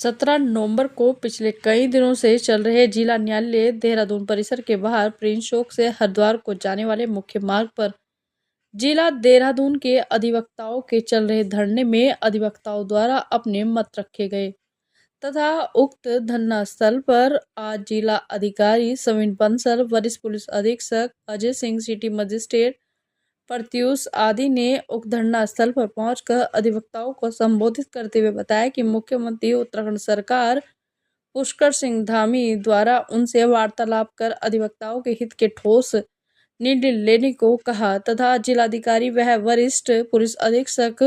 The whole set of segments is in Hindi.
17 नवंबर को पिछले कई दिनों से चल रहे जिला न्यायालय देहरादून परिसर के बाहर प्रिंस चौक से हरिद्वार को जाने वाले मुख्य मार्ग पर जिला देहरादून के अधिवक्ताओं के चल रहे धरने में अधिवक्ताओं द्वारा अपने मत रखे गए तथा उक्त धरना स्थल पर आज जिला अधिकारी सविन बंसल, वरिष्ठ पुलिस अधीक्षक अजय सिंह, सिटी मजिस्ट्रेट प्रत्यूष आदि ने उक्त धरना स्थल पर पहुंचकर अधिवक्ताओं को संबोधित करते हुए बताया कि मुख्यमंत्री उत्तराखंड सरकार पुष्कर सिंह धामी द्वारा उनसे वार्तालाप कर अधिवक्ताओं के हित के ठोस निर्णय लेने को कहा तथा जिलाधिकारी वह वरिष्ठ पुलिस अधीक्षक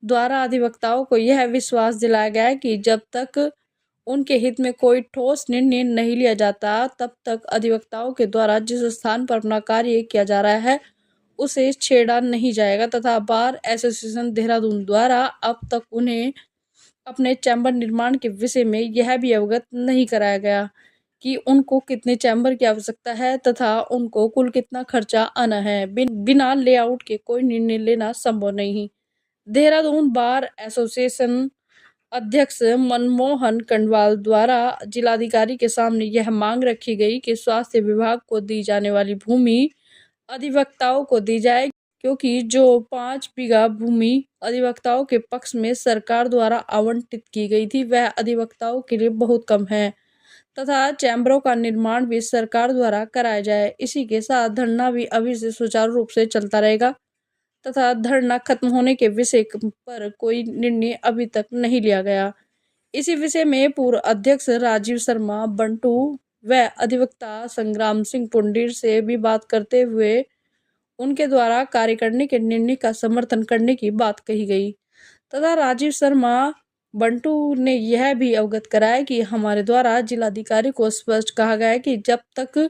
द्वारा अधिवक्ताओं को यह विश्वास दिलाया गया कि जब तक उनके हित में कोई ठोस निर्णय नहीं लिया जाता तब तक अधिवक्ताओं के द्वारा जिस स्थान पर अपना कार्य किया जा रहा है उसे छेड़ा नहीं जाएगा तथा बार एसोसिएशन देहरादून द्वारा अब तक उन्हें अपने चैम्बर निर्माण के विषय में यह भी अवगत नहीं कराया गया कि उनको कितने चैम्बर की आवश्यकता है तथा उनको कुल कितना खर्चा आना है। बिना लेआउट के कोई निर्णय लेना संभव नहीं। देहरादून बार एसोसिएशन अध्यक्ष मनमोहन कंडवाल द्वारा जिलाधिकारी के सामने यह मांग रखी गई कि स्वास्थ्य विभाग को दी जाने वाली भूमि अधिवक्ताओं को दी जाए क्योंकि जो 5 बीघा भूमि अधिवक्ताओं के पक्ष में सरकार द्वारा आवंटित की गई थी वह अधिवक्ताओं के लिए बहुत कम है तथा चैम्बरों का निर्माण भी सरकार द्वारा कराया जाए। इसी के साथ धरना भी अभी से सुचारू रूप से चलता रहेगा तथा धरना खत्म होने के विषय पर कोई निर्णय अभी तक नहीं लिया गया। इसी विषय में पूर्व अध्यक्ष राजीव शर्मा बंटू व अधिवक्ता संग्राम सिंह पुंडीर से भी बात करते हुए उनके द्वारा कार्य करने के निर्णय का समर्थन करने की बात कही गई तथा राजीव शर्मा बंटू ने यह भी अवगत कराया कि हमारे द्वारा जिलाधिकारी को स्पष्ट कहा गया है कि जब तक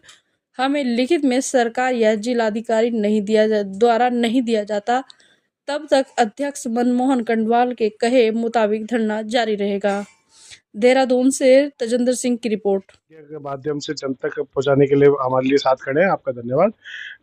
हमें लिखित में सरकार या जिलाधिकारी द्वारा नहीं दिया जाता तब तक अध्यक्ष मनमोहन कंडवाल के कहे मुताबिक धरना जारी रहेगा। देहरादून से तजेंद्र सिंह की रिपोर्ट के माध्यम से जन तक पहुंचाने के लिए हमारे लिए साथ खड़े हैं। आपका धन्यवाद।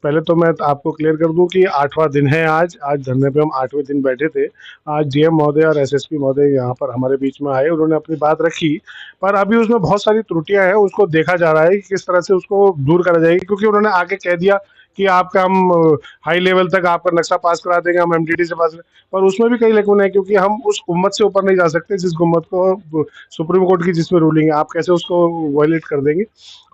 पहले तो मैं आपको क्लियर कर दूं कि 8वां दिन है आज धरने पे हम 8वें दिन बैठे थे। आज डीएम महोदय और एसएसपी महोदय यहाँ पर हमारे बीच में आए, उन्होंने अपनी बात रखी, पर अभी उसमें बहुत सारी त्रुटियां हैं, उसको देखा जा रहा है कि किस तरह से उसको दूर करा जाएगी, क्योंकि उन्होंने आगे कह दिया कि आपका हम हाई लेवल तक आपका नक्शा पास करा देंगे, हम एमडीडी से पास, पर उसमें भी कई लेकुन है, क्योंकि हम उस उम्मत से ऊपर नहीं जा सकते जिस उम्मत को सुप्रीम कोर्ट की जिसमें रूलिंग है, आप कैसे उसको वायलेट कर देंगे।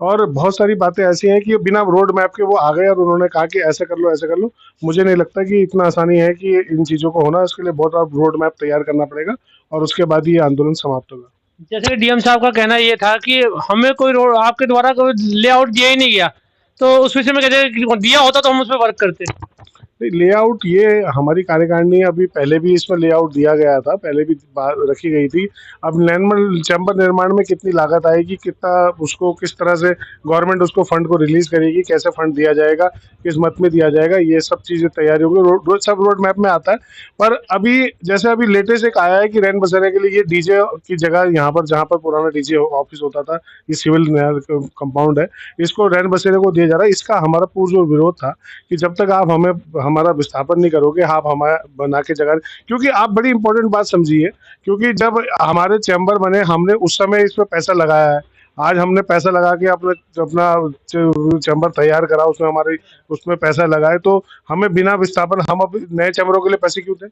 और बहुत सारी बातें ऐसी हैं कि बिना रोड मैप के वो आ गए और उन्होंने कहा कि ऐसे कर लो ऐसे कर लो। मुझे नहीं लगता कि इतना आसानी है कि इन चीज़ों को होना, इसके लिए बहुत रोड मैप तैयार करना पड़ेगा और उसके बाद ये आंदोलन समाप्त होगा। जैसे डीएम साहब का कहना ये था कि हमें कोई रोड आपके द्वारा कोई लेआउट दिया ही नहीं गया, तो उस विषय में कहते हैं कि दिया होता तो हम उस पर वर्क करते। लेआउट ये हमारी कार्यकारिणी, अभी पहले भी इसमें लेआउट दिया गया था, पहले भी रखी गई थी। अब लैंड चैम्बर निर्माण में कितनी लागत आएगी, कितना उसको किस तरह से गवर्नमेंट उसको फंड को रिलीज करेगी, कैसे फंड दिया जाएगा, किस मत में दिया जाएगा, ये सब चीज़ें तैयारी होगी, सब रोड मैप में आता है। पर अभी जैसे अभी लेटेस्ट एक आया है कि रैन बसेरे के लिए ये डीजे की जगह यहाँ पर जहाँ पर पुराना डीजे ऑफिस होता था, ये सिविल कंपाउंड है, इसको रैन बसेरे को दिया जा रहा है। इसका हमारा पूरा विरोध था कि जब तक आप हमारा विस्थापन नहीं करोगे, आप हमारा बना के जगह, क्योंकि आप बड़ी इंपॉर्टेंट बात समझिए, क्योंकि जब हमारे चैम्बर बने हमने उस समय इस पर पैसा लगाया है। आज हमने पैसा लगा के अपना चैम्बर तैयार करा, उसमें पैसा लगाए, तो हमें बिना विस्थापन हम अब नए चैम्बरों के लिए पैसे क्यों दें?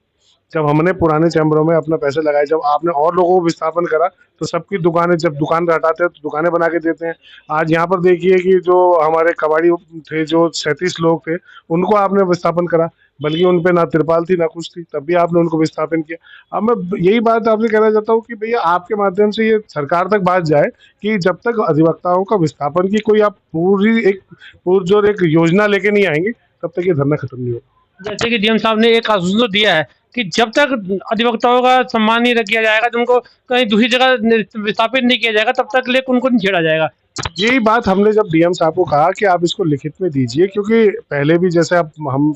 जब हमने पुराने चैम्बरों में अपना पैसे लगाए, जब आपने और लोगों को विस्थापन करा, तो सबकी दुकानें, जब दुकान हटाते हैं तो दुकानें बना के देते हैं। आज यहाँ पर देखिए कि जो हमारे कबाड़ी थे, जो 37 लोग थे, उनको आपने विस्थापन करा, बल्कि उन पे ना तिरपाल थी ना कुछ थी, तब भी आपने उनको विस्थापन किया। अब मैं यही बात आपसे कहना चाहता हूँ कि भैया आपके माध्यम से ये सरकार तक बात जाए कि जब तक अधिवक्ताओं का विस्थापन की कोई आप पूरी एक योजना लेके नहीं आएंगे, तब तक ये धरना खत्म नहीं होगा। जैसे कि डीएम साहब ने एक आश्वासन तो दिया है कि जब तक अधिवक्ताओं का सम्मान नहीं किया जाएगा, तो उनको कहीं दूसरी जगह विस्थापित नहीं किया जाएगा, तब तक लेकर उनको नहीं छेड़ा जाएगा। यही बात हमने जब डीएम साहब को कहा कि आप इसको लिखित में दीजिए, क्योंकि पहले भी जैसे हम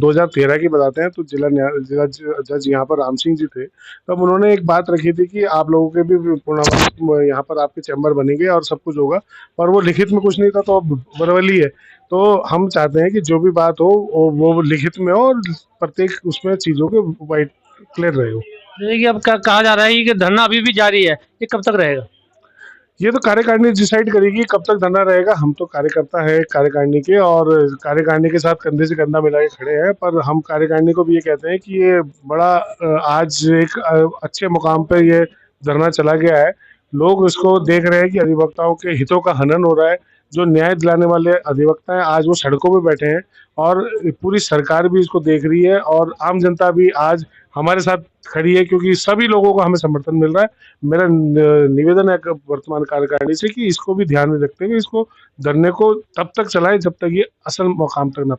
2013 की बताते हैं, तो जिला जज यहाँ पर राम सिंह जी थे, तब उन्होंने एक बात रखी थी कि आप लोगों के भी पूर्णावास यहाँ पर आपके चैम्बर बनेंगे और सब कुछ होगा, पर वो लिखित में कुछ नहीं था, तो अब बरवली है। तो हम चाहते हैं कि जो भी बात हो वो लिखित में हो और प्रत्येक उसमें चीज़ों के वाइट क्लियर रहे हो। जैसे कि अब कहा जा रहा है कि धरना अभी भी जारी है, ये कब तक रहेगा? ये तो कार्यकारिणी डिसाइड करेगी कब तक धरना रहेगा। हम तो कार्यकर्ता है कार्यकारिणी के, और कार्यकारिणी के साथ कंधे से कंधा मिला के खड़े हैं। पर हम कार्यकारिणी को भी ये कहते हैं कि ये बड़ा आज एक अच्छे मुकाम पे ये धरना चला गया है। लोग इसको देख रहे हैं कि अधिवक्ताओं के हितों का हनन हो रहा है। जो न्याय दिलाने वाले अधिवक्ता हैं आज वो सड़कों पे बैठे हैं, और पूरी सरकार भी इसको देख रही है, और आम जनता भी आज हमारे साथ खड़ी है, क्योंकि सभी लोगों को हमें समर्थन मिल रहा है। मेरा निवेदन है वर्तमान कार्यकारिणी से कि इसको भी ध्यान में रखते हुए इसको धरने को तब तक चलाएं जब तक ये असल मुकाम तक न